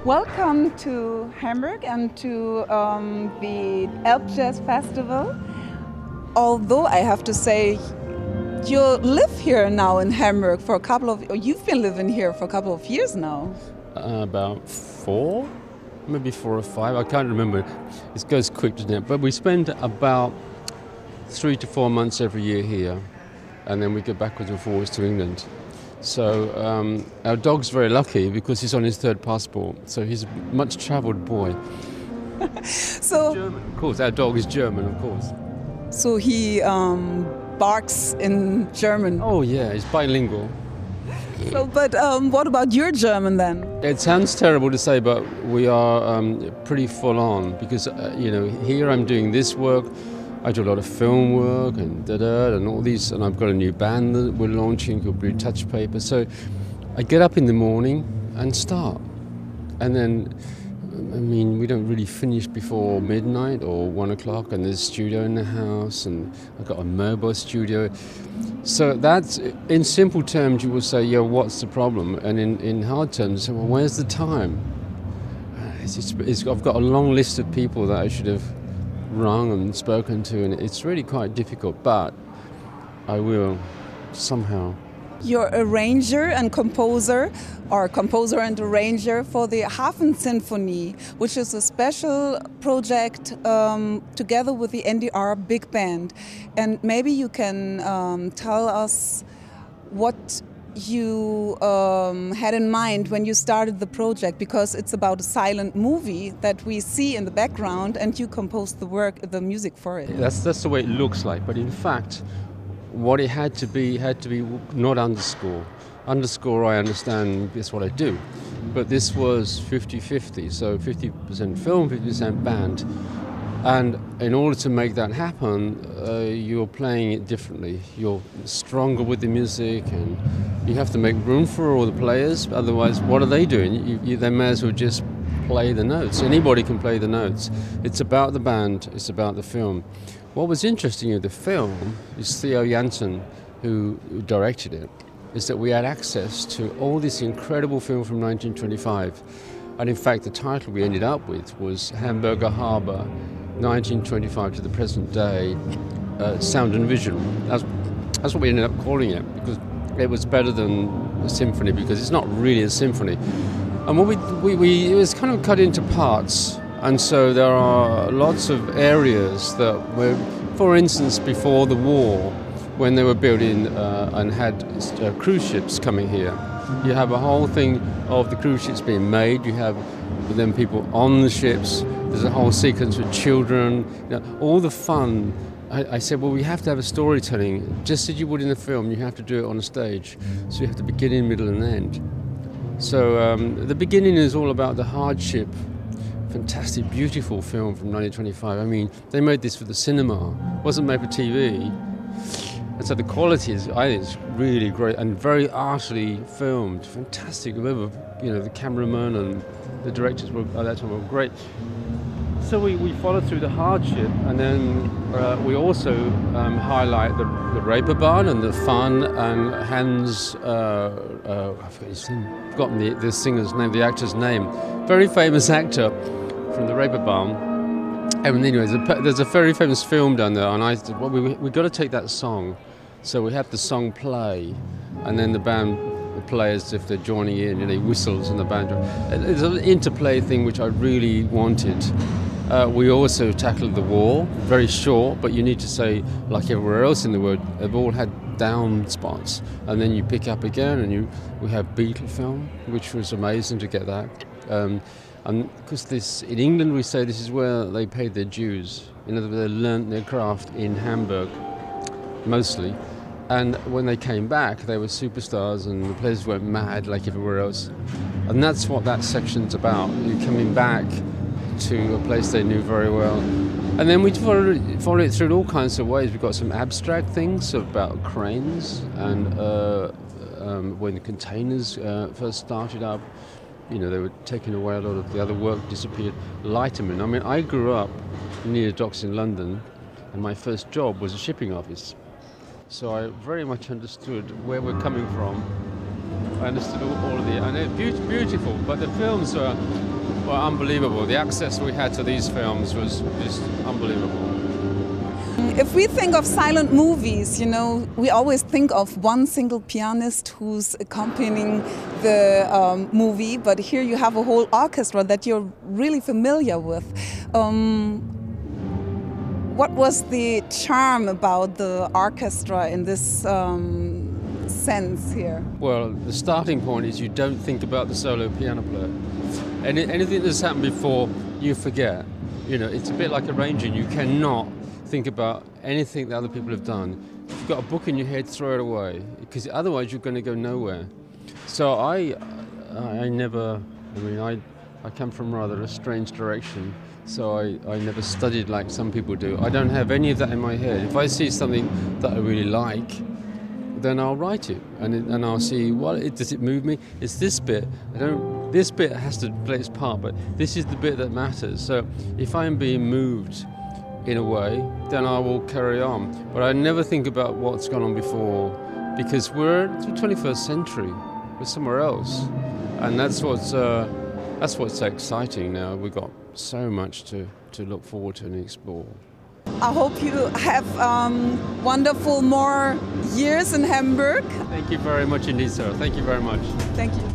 Welcome to Hamburg and to the ELBJAZZ Festival. Although I have to say, you live here now in Hamburg for you've been living here for a couple of years now. About 4, maybe 4 or 5, I can't remember. It goes quick, doesn't it? But we spend about 3 to 4 months every year here, and then we go backwards and forwards to England. So our dog's very lucky because he's on his 3rd passport, so he's a much-travelled boy. So German, of course. Our dog is German, of course. So he barks in German. Oh yeah, he's bilingual. So, but what about your German then? It sounds terrible to say, but we are pretty full on because here I'm doing this work. I do a lot of film work and and all these, and I've got a new band that we're launching called Blue Touch Paper. So I get up in the morning and start, and then we don't really finish before midnight or 1 o'clock, and there's a studio in the house, and I've got a mobile studio. So that's, in simple terms, you will say, yeah, what's the problem? And in hard terms, well, where's the time? I've got a long list of people that I should have rung and spoken to, and it's really quite difficult, but I will somehow. You're arranger and composer, or composer and arranger for the Hafen Symphony, which is a special project together with the NDR Big Band. And maybe you can tell us what you had in mind when you started the project, because it's about a silent movie that we see in the background, and you composed the music for it. That's the way it looks like, but in fact, what it had to be not underscore. Underscore, I understand, that's what I do. But this was 50-50, so 50% film, 50% band. And in order to make that happen, you're playing it differently. You're stronger with the music, and you have to make room for all the players. Otherwise, what are they doing? They may as well just play the notes. Anybody can play the notes. It's about the band, it's about the film. What was interesting in the film is Theo Jansen, who directed it, is that we had access to all this incredible film from 1925. And in fact, the title we ended up with was Hamburger Harbour, 1925 to the present day, sound and visual. That's what we ended up calling it, because it was better than a symphony, because it's not really a symphony. And what it was kind of cut into parts. And so there are lots of areas that were, for instance, before the war, when they were building and had cruise ships coming here. You have a whole thing of the cruise ships being made. You have then people on the ships. There's a whole sequence with children. All the fun. I said, well, we have to have a storytelling. Just as you would in a film, you have to do it on a stage. So you have to begin, middle, and end. So the beginning is all about the hardship. Fantastic, beautiful film from 1925. They made this for the cinema. It wasn't made for TV. And so the quality is, I think, it's really great and very artily filmed. Fantastic. Remember, the cameraman and the directors at that time were great. So we follow through the hardship, and then we also highlight the Reeperbahn and the fun, and Hans, I've forgotten the singer's name, the actor's name, very famous actor from the Reeperbahn. And anyway, there's a very famous film down there, and I said, well, we've got to take that song. So we have the song play, and then the band play as if they're joining in, whistles and the band. It's an interplay thing which I really wanted. We also tackled the war, very short, but you need to say, like everywhere else in the world, they've all had down spots, and then you pick up again, and we have Beatle film, which was amazing to get that. And because in England we say this is where they paid their dues. In other words, they learnt their craft in Hamburg, mostly. And when they came back, they were superstars, and the players went mad like everywhere else. And that's what that section's about. You're coming back to a place they knew very well. And then we followed it through in all kinds of ways. We've got some abstract things about cranes, and when the containers first started up, they were taking away a lot of the other work, disappeared. Lighterman. I grew up near docks in London, and my first job was a shipping office. So I very much understood where we're coming from. I understood all of the, and it's beautiful, but the films are Well, unbelievable. The access we had to these films was just unbelievable. If we think of silent movies, you know, we always think of one single pianist who's accompanying the movie, but here you have a whole orchestra that you're really familiar with. What was the charm about the orchestra in this sense here? Well, the starting point is you don't think about the solo piano player. Anything that's happened before, you forget. You know, it's a bit like arranging. You cannot think about anything that other people have done. If you've got a book in your head, throw it away, because otherwise you're going to go nowhere. So I come from rather a strange direction, so I never studied like some people do. I don't have any of that in my head. If I see something that I really like, then I'll write it, and I'll see, well, does it move me? It's this bit. This bit has to play its part, but this is the bit that matters. So if I'm being moved in a way, then I will carry on. But I never think about what's gone on before, because we're in the 21st century. We're somewhere else, and that's what's so exciting now. We've got so much to look forward to and explore. I hope you have wonderful more years in Hamburg. Thank you very much indeed, sir. Thank you very much. Thank you.